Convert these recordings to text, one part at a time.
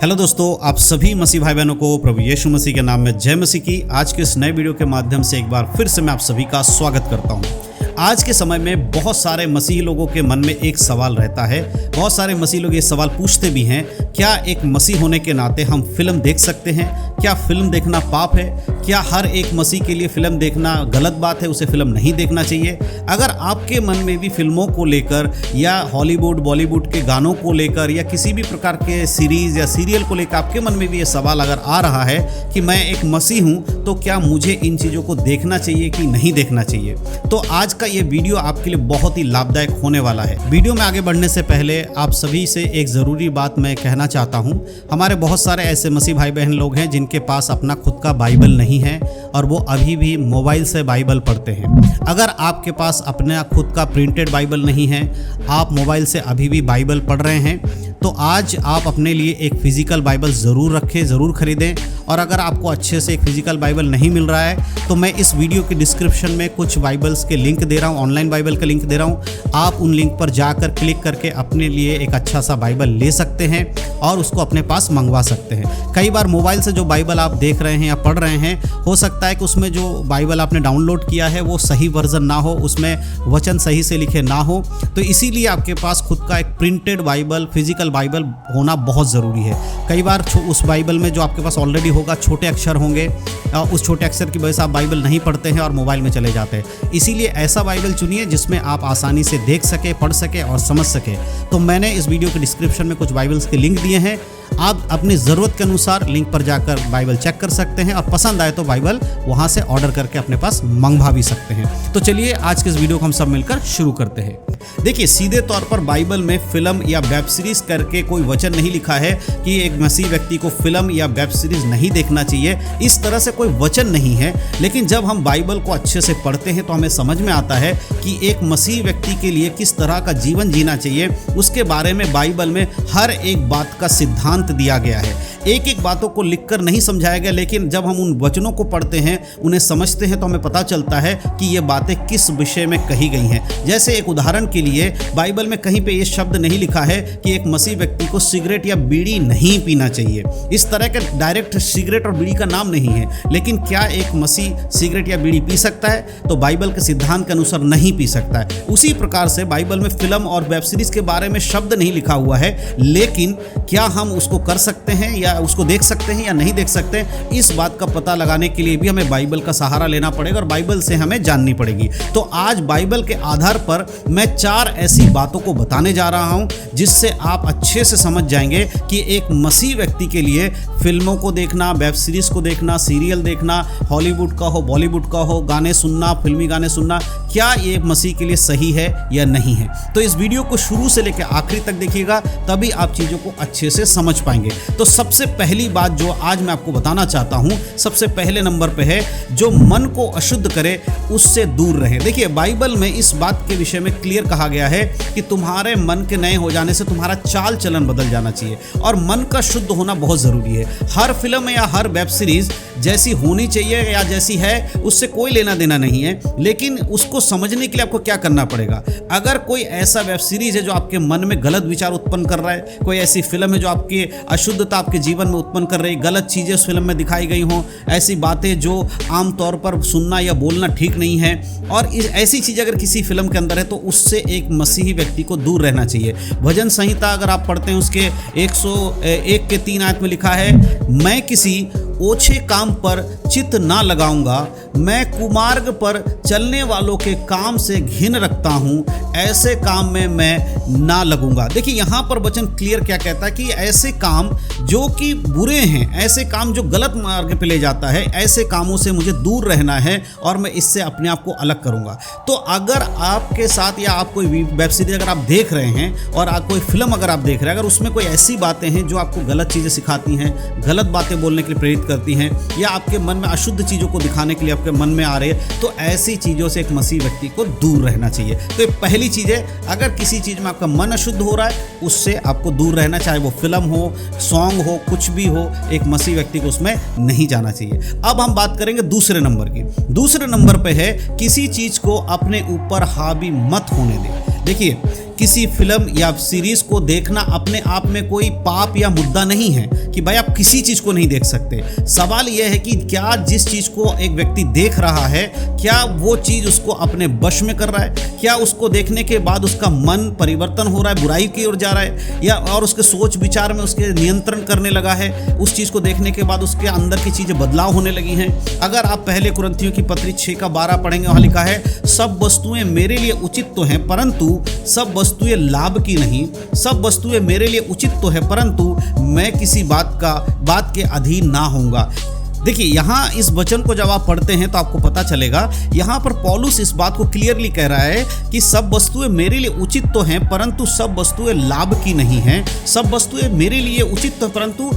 Hello दोस्तों, आप सभी मसीह भाई बहनों को प्रभु यीशु मसीह के नाम में जय मसीह की। आज के इस नए वीडियो के माध्यम से एक बार फिर से मैं आप सभी का स्वागत करता हूं। आज के समय में बहुत सारे मसीही लोगों के मन में एक सवाल रहता है। बहुत सारे मसीही लोग ये सवाल पूछते भी हैं, क्या एक मसीह होने के नाते हम फिल्म देख सकते हैं? क्या फिल्म देखना पाप है? क्या हर एक मसीह के लिए फिल्म देखना गलत बात है, उसे फिल्म नहीं देखना चाहिए? अगर आपके मन में भी फिल्मों को लेकर या हॉलीवुड बॉलीवुड के गानों को लेकर या किसी भी प्रकार के सीरीज़ या सीरियल को लेकर आपके मन में भी ये सवाल अगर आ रहा है कि मैं एक मसीह हूँ, तो क्या मुझे इन चीज़ों को देखना चाहिए कि नहीं देखना चाहिए, तो आज का ये वीडियो आपके लिए बहुत ही लाभदायक होने वाला है। वीडियो में आगे बढ़ने से पहले आप सभी से एक ज़रूरी बात मैं कहना चाहता हूँ। हमारे बहुत सारे ऐसे मसीह भाई बहन लोग हैं जिनके पास अपना खुद का बाइबल नहीं है और वो अभी भी मोबाइल से बाइबल पढ़ते हैं। अगर आपके पास अपना खुद का प्रिंटेड बाइबल नहीं है, आप मोबाइल से अभी भी बाइबल पढ़ रहे हैं, तो आज आप अपने लिए एक फ़िज़िकल बाइबल ज़रूर रखें, ज़रूर ख़रीदें। और अगर आपको अच्छे से एक फ़िज़िकल बाइबल नहीं मिल रहा है तो मैं इस वीडियो के डिस्क्रिप्शन में कुछ बाइबल्स के लिंक दे रहा हूँ, ऑनलाइन बाइबल का लिंक दे रहा हूँ। आप उन लिंक पर जाकर क्लिक करके अपने लिए एक अच्छा सा बाइबल ले सकते हैं और उसको अपने पास मंगवा सकते हैं। कई बार मोबाइल से जो बाइबल आप देख रहे हैं या पढ़ रहे हैं, हो सकता है कि उसमें जो बाइबल आपने डाउनलोड किया है वो सही वर्जन ना हो, उसमें वचन सही से लिखे ना हो, तो इसीलिए आपके पास खुद का एक प्रिंटेड बाइबल, फिजिकल बाइबल होना बहुत ज़रूरी है। कई बार उस बाइबल में जो आपके पास ऑलरेडी होगा छोटे अक्षर होंगे, उस छोटे अक्षर की वजह से आप बाइबल नहीं पढ़ते हैं और मोबाइल में चले जाते हैं। इसीलिए ऐसा बाइबल चुनिए जिसमें आप आसानी से देख सके, पढ़ सके और समझ सके। तो मैंने इस वीडियो के डिस्क्रिप्शन में कुछ बाइबल्स के लिंक दिए हैं, आप अपनी ज़रूरत के अनुसार लिंक पर जाकर बाइबल चेक कर सकते हैं और पसंद आए तो बाइबल वहाँ से ऑर्डर करके अपने पास मंगवा भी सकते हैं। तो चलिए आज के इस वीडियो को हम सब मिलकर शुरू करते हैं। देखिए, सीधे तौर पर बाइबल में फिल्म या वेब सीरीज़ करके कोई वचन नहीं लिखा है कि एक मसीह व्यक्ति को फिल्म या वेब सीरीज़ नहीं देखना चाहिए, इस तरह से कोई वचन नहीं है। लेकिन जब हम बाइबल को अच्छे से पढ़ते हैं तो हमें समझ में आता है कि एक मसीह व्यक्ति के लिए किस तरह का जीवन जीना चाहिए, उसके बारे में बाइबल में हर एक बात का सिद्धांत दिया गया है। एक एक बातों को लिखकर नहीं समझाया गया, लेकिन जब हम उन वचनों को पढ़ते हैं, उन्हें समझते हैं, तो हमें पता चलता है कि ये बातें किस विषय में कही गई हैं। जैसे एक उदाहरण के लिए, बाइबल में कहीं पे ये शब्द नहीं लिखा है कि एक मसीह व्यक्ति को सिगरेट या बीड़ी नहीं पीना चाहिए। इस तरह के डायरेक्ट सिगरेट और बीड़ी का नाम नहीं है। लेकिन क्या एक मसीह सिगरेट या बीड़ी पी सकता है? तो बाइबल के सिद्धांत के अनुसार नहीं पी सकता है। उसी प्रकार से बाइबल में फिल्म और वेब सीरीज के बारे में शब्द नहीं लिखा हुआ है, लेकिन क्या हम उसको कर सकते हैं या उसको देख सकते हैं या नहीं देख सकते, इस बात का पता लगाने के लिए भी हमें बाइबल का सहारा लेना पड़ेगा और बाइबल से हमें जाननी पड़ेगी। तो आज बाइबल के आधार पर मैं 4 ऐसी बातों को बताने जा रहा हूं जिससे आप अच्छे से समझ जाएंगे कि एक मसीह व्यक्ति के लिए फिल्मों को देखना, वेब सीरीज को देखना, सीरियल देखना, हॉलीवुड का हो बॉलीवुड का हो, गाने सुनना, फिल्मी गाने सुनना, क्या ये मसीह के लिए सही है या नहीं है। तो इस वीडियो को शुरू से लेकर आखिरी तक देखिएगा, तभी आप चीज़ों को अच्छे से समझ पाएंगे। तो सबसे पहली बात जो आज मैं आपको बताना चाहता हूं, सबसे पहले नंबर पे है, जो मन को अशुद्ध करे उससे दूर रहे। देखिए, बाइबल में इस बात के विषय में क्लियर कहा गया है कि तुम्हारे मन के नए हो जाने से तुम्हारा चाल चलन बदल जाना चाहिए और मन का शुद्ध होना बहुत ज़रूरी है। हर फिल्म या हर वेब सीरीज़ जैसी होनी चाहिए या जैसी है उससे कोई लेना देना नहीं है, लेकिन उसको समझने के लिए आपको क्या करना पड़ेगा। अगर कोई ऐसा वेब सीरीज़ है जो आपके मन में गलत विचार उत्पन्न कर रहा है, कोई ऐसी फिल्म है जो आपकी अशुद्धता आपके जीवन में उत्पन्न कर रही, गलत चीज़ें उस फिल्म में दिखाई गई हों, ऐसी बातें जो आमतौर पर सुनना या बोलना ठीक नहीं है, और ऐसी चीज़ अगर किसी फिल्म के अंदर है तो उससे एक मसीही व्यक्ति को दूर रहना चाहिए। भजन संहिता अगर आप पढ़ते हैं, उसके 101 के 3 आयत में लिखा है, मैं किसी ओछे काम पर चित्त ना लगाऊंगा, मैं कुमार्ग पर चलने वालों के काम से घिन रखता हूं, ऐसे काम में मैं ना लगूंगा। देखिए, यहाँ पर वचन क्लियर क्या कहता है कि ऐसे काम जो कि बुरे हैं, ऐसे काम जो गलत मार्ग पे ले जाता है, ऐसे कामों से मुझे दूर रहना है और मैं इससे अपने आप को अलग करूंगा। तो अगर आपके साथ या आप कोई वेब सीरीज अगर आप देख रहे हैं और आप कोई फिल्म अगर आप देख रहे हैं, अगर उसमें कोई ऐसी बातें हैं जो आपको गलत चीज़ें सिखाती हैं, गलत बातें बोलने के लिए प्रेरित करती हैं, या आपके मन में अशुद्ध चीज़ों को दिखाने के लिए आपके मन में आ रहे हैं, तो ऐसी चीज़ों से एक मसीह व्यक्ति को दूर रहना चाहिए। तो ये पहली चीज़ है, अगर किसी चीज़ में आपका मन अशुद्ध हो रहा है उससे आपको दूर रहना, चाहे वो फिल्म हो, सॉन्ग हो, कुछ भी हो, एक मसीह व्यक्ति को उसमें नहीं जाना चाहिए। अब हम बात करेंगे दूसरे नंबर की। दूसरे नंबर पे है, किसी चीज़ को अपने ऊपर हावी मत होने दें। देखिए, किसी फिल्म या सीरीज को देखना अपने आप में कोई पाप या मुद्दा नहीं है कि भाई आप किसी चीज़ को नहीं देख सकते। सवाल यह है कि क्या जिस चीज़ को एक व्यक्ति देख रहा है क्या वो चीज़ उसको अपने वश में कर रहा है, क्या उसको देखने के बाद उसका मन परिवर्तन हो रहा है, बुराई की ओर जा रहा है, या और उसके सोच विचार में उसके नियंत्रण करने लगा है, उस चीज़ को देखने के बाद उसके अंदर की चीज़ें बदलाव होने लगी हैं। अगर आप पहले कुरिन्थियों की पत्री 6:12 पढ़ेंगे, वहाँ लिखा है सब वस्तुएं मेरे लिए उचित तो हैं परंतु सब वस्तुएं लाभ की नहीं, सब वस्तुएं मेरे लिए उचित तो है परंतु मैं किसी बात के अधीन ना होऊंगा। देखिए यहाँ इस वचन को जब आप पढ़ते हैं तो आपको पता चलेगा यहाँ पर पौलुस इस बात को क्लियरली कह रहा है कि सब वस्तुएं मेरे लिए उचित तो हैं परंतु सब वस्तुएं लाभ की नहीं हैं, सब वस्तुएं मेरे लिए उचित तो परंतु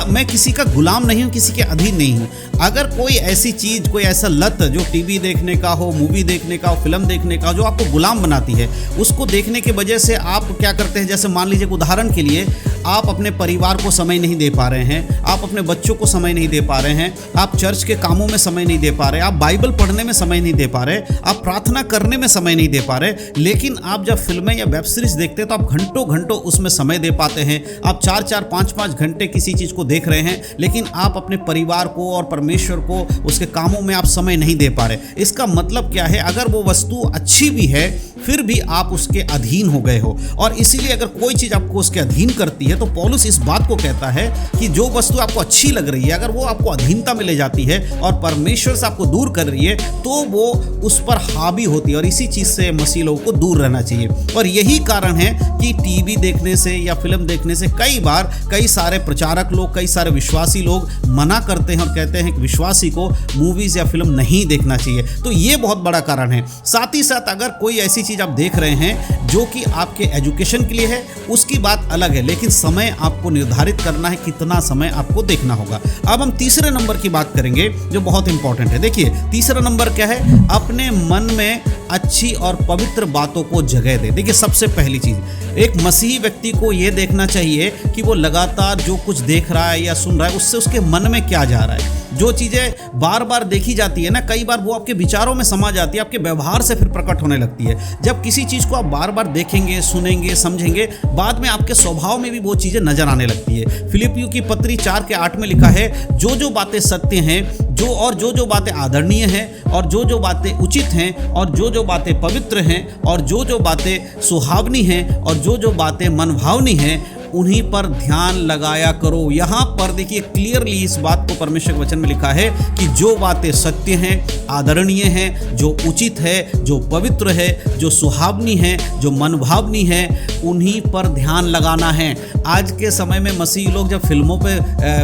मैं किसी का गुलाम नहीं हूँ, किसी के अधीन नहीं हूँ। अगर कोई ऐसी चीज़, कोई ऐसा लत जो टीवी देखने का हो, मूवी देखने का हो, फिल्म देखने का हो, जो आपको गुलाम बनाती है, उसको देखने की वजह से आप क्या करते हैं, जैसे मान लीजिए उदाहरण के लिए आप अपने परिवार को समय नहीं दे पा रहे हैं, आप अपने बच्चों को समय नहीं दे पा रहे हैं, आप चर्च के कामों में समय नहीं दे पा रहे, आप बाइबल पढ़ने में समय नहीं दे पा रहे, आप प्रार्थना करने में समय नहीं दे पा रहे, लेकिन आप जब फिल्में या वेब सीरीज देखते हैं तो आप घंटों घंटों उसमें समय दे पाते हैं। आप 4-4, 5-5 घंटे किसी चीज़ को देख रहे हैं लेकिन आप अपने परिवार को और परमेश्वर को उसके कामों में आप समय नहीं दे पा रहे। इसका मतलब क्या है, अगर वो वस्तु अच्छी भी है फिर भी आप उसके अधीन हो गए हो, और इसीलिए अगर कोई चीज़ आपको उसके अधीन करती है तो पौलुस इस बात को कहता है कि जो वस्तु आपको अच्छी लग रही है अगर वो आपको अधीनता में ले जाती है और परमेश्वर से आपको दूर कर रही है तो वो उस पर हावी होती है, और इसी चीज़ से मसीह लोगों को दूर रहना चाहिए। और यही कारण है कि टीवी देखने से या फिल्म देखने से कई बार कई सारे प्रचारक लोग, कई सारे विश्वासी लोग मना करते हैं और कहते हैं कि विश्वासी को मूवीज़ या फिल्म नहीं देखना चाहिए। तो ये बहुत बड़ा कारण है। साथ ही साथ अगर कोई ऐसी चीज़ आप देख रहे हैं जो कि आपके एजुकेशन के लिए है उसकी बात अलग है, लेकिन समय आपको निर्धारित करना है कितना समय आपको देखना होगा। अब हम तीसरे नंबर की बात करेंगे जो बहुत इंपॉर्टेंट है। देखिए तीसरा नंबर क्या है, अपने मन में अच्छी और पवित्र बातों को जगह दे। देखिए सबसे पहली चीज़ एक मसीही व्यक्ति को यह देखना चाहिए कि वो लगातार जो कुछ देख रहा है या सुन रहा है उससे उसके मन में क्या जा रहा है। जो चीज़ें बार बार देखी जाती है ना, कई बार वो आपके विचारों में समा जाती है, आपके व्यवहार से फिर प्रकट होने लगती है। जब किसी चीज़ को आप बार बार देखेंगे, सुनेंगे, समझेंगे, बाद में आपके स्वभाव में भी वो चीज़ें नजर आने लगती है। फिलिपियों की पत्री 4:8 में लिखा है, जो बातें सत्य हैं, जो बातें आदरणीय हैं, और जो बातें उचित हैं, और जो बातें पवित्र हैं, और जो बातें सुहावनी हैं, और जो बातें मनभावनी हैं, उन्हीं पर ध्यान लगाया करो। यहाँ पर देखिए क्लियरली इस बात को परमेश्वर के वचन में लिखा है कि जो बातें सत्य हैं, आदरणीय हैं, जो उचित है, जो पवित्र है, जो सुहावनी है, जो मनभावनी है, उन्हीं पर ध्यान लगाना है। आज के समय में मसीही लोग जब फिल्मों पे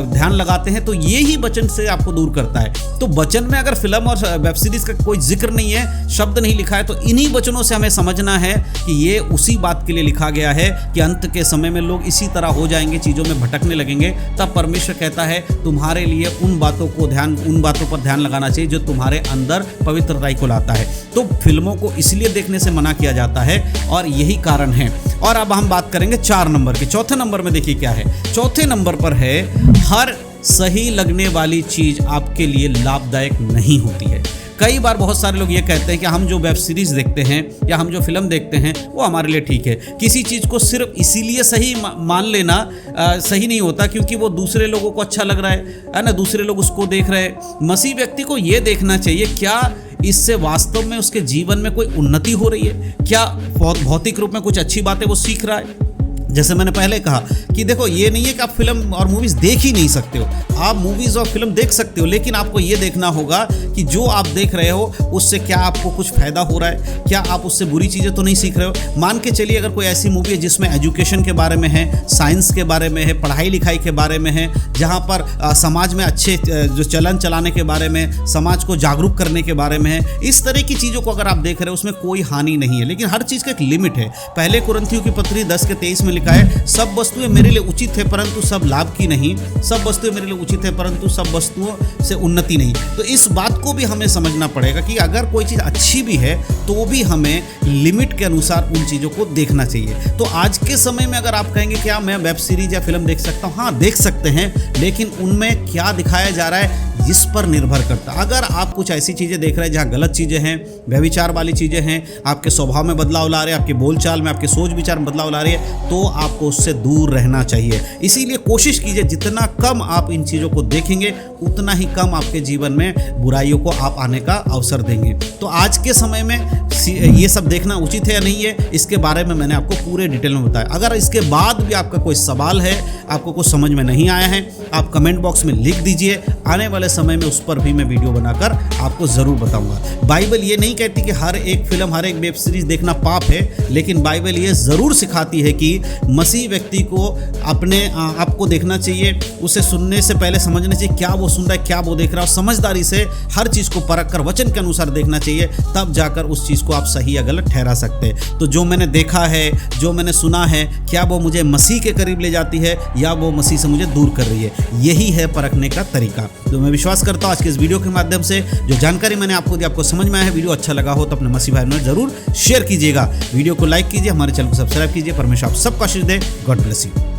ध्यान लगाते हैं तो ये ही वचन से आपको दूर करता है। तो वचन में अगर फिल्म और वेब सीरीज का कोई जिक्र नहीं है, शब्द नहीं लिखा है, तो इन्हीं वचनों से हमें समझना है कि ये उसी बात के लिए लिखा गया है कि अंत के समय में लोग इसी तरह हो जाएंगे, चीज़ों में भटकने लगेंगे। तब परमेश्वर कहता है तुम्हारे लिए उन बातों पर ध्यान लगाना चाहिए जो तुम्हारे अंदर पवित्रता को लाता है। तो फिल्मों को इसलिए देखने से मना किया जाता है और यही कारण है। और अब हम बात करेंगे 4 नंबर की। चौथे नंबर में देखिए क्या है, चौथे नंबर पर है हर सही लगने वाली चीज़ आपके लिए लाभदायक नहीं होती है। कई बार बहुत सारे लोग ये कहते हैं कि हम जो वेब सीरीज देखते हैं या हम जो फिल्म देखते हैं वो हमारे लिए ठीक है। किसी चीज़ को सिर्फ इसीलिए सही मान लेना सही नहीं होता क्योंकि वो दूसरे लोगों को अच्छा लग रहा है ना, दूसरे लोग उसको देख रहे हैं। मसीह व्यक्ति को ये देखना चाहिए क्या इससे वास्तव में उसके जीवन में कोई उन्नति हो रही है, क्या भौतिक रूप में कुछ अच्छी बातें वो सीख रहा है। जैसे मैंने पहले कहा कि देखो ये नहीं है कि आप फिल्म और मूवीज़ देख ही नहीं सकते हो, आप मूवीज़ और फिल्म देख सकते हो, लेकिन आपको ये देखना होगा कि जो आप देख रहे हो उससे क्या आपको कुछ फ़ायदा हो रहा है, क्या आप उससे बुरी चीज़ें तो नहीं सीख रहे हो। मान के चलिए अगर कोई ऐसी मूवी है जिसमें एजुकेशन के बारे में है, साइंस के बारे में है, पढ़ाई लिखाई के बारे में है, जहाँ पर समाज में अच्छे जो चलन चलाने के बारे में, समाज को जागरूक करने के बारे में है, इस तरह की चीज़ों को अगर आप देख रहे हो उसमें कोई हानि नहीं है, लेकिन हर चीज़ का एक लिमिट है। पहले कुरिन्थियों की पत्री 10:23 में लिखा है, सब वस्तुएं मेरे लिए उचित है परंतु सब लाभ की नहीं, सब वस्तुएं मेरे लिए उचित है परंतु सब वस्तुओं से उन्नति नहीं। तो इस बात को भी हमें समझना पड़ेगा कि अगर कोई चीज़ अच्छी भी है तो भी हमें लिमिट के अनुसार उन चीज़ों को देखना चाहिए। तो आज के समय में अगर आप कहेंगे क्या मैं वेब सीरीज या फिल्म देख सकता हूँ, हाँ देख सकते हैं, लेकिन उनमें क्या दिखाया जा रहा है इस पर निर्भर करता है। अगर आप कुछ ऐसी चीज़ें देख रहे हैं जहाँ गलत चीज़ें हैं, व्यभिचार वाली चीज़ें हैं, आपके स्वभाव में बदलाव ला रहे हैं, आपके बोलचाल में, आपके सोच विचार में बदलाव ला रही है, तो आपको उससे दूर रहना चाहिए। इसीलिए कोशिश कीजिए जितना कम आप इन चीज़ों को देखेंगे उतना ही कम आपके जीवन में बुराइयों को आप आने का अवसर देंगे। तो आज के समय में ये सब देखना उचित है या नहीं है, इसके बारे में मैंने आपको पूरे डिटेल में बताया। अगर इसके बाद भी आपका कोई सवाल है, आपको कुछ समझ में नहीं आया है, आप कमेंट बॉक्स में लिख दीजिए। आने वाले समय में उस पर भी मैं वीडियो बनाकर आपको ज़रूर बताऊंगा। बाइबल ये नहीं कहती कि हर एक फिल्म, हर एक वेब सीरीज देखना पाप है, लेकिन बाइबल ये ज़रूर सिखाती है कि मसीह व्यक्ति को अपने आपको देखना चाहिए, उसे सुनने से पहले समझना चाहिए क्या वो सुन रहा है, क्या वो देख रहा है, और समझदारी से हर चीज़ को परख कर वचन के अनुसार देखना चाहिए। तब जाकर उस चीज़ को आप सही या गलत ठहरा सकते हैं। तो जो मैंने देखा है, जो मैंने सुना है, क्या वो मुझे मसीह के करीब ले जाती है या वो मसीह से मुझे दूर कर रही है, यही है परखने का तरीका। तो मैं विश्वास करता हूँ आज के इस वीडियो के माध्यम से जो जानकारी मैंने आपको दी आपको समझ में आया है। वीडियो अच्छा लगा हो तो अपने मसीह भाई में जरूर शेयर कीजिएगा। वीडियो को लाइक कीजिए, हमारे चैनल को सब्सक्राइब कीजिए। परमेश्वर आप सबका आशीष दे। God bless you.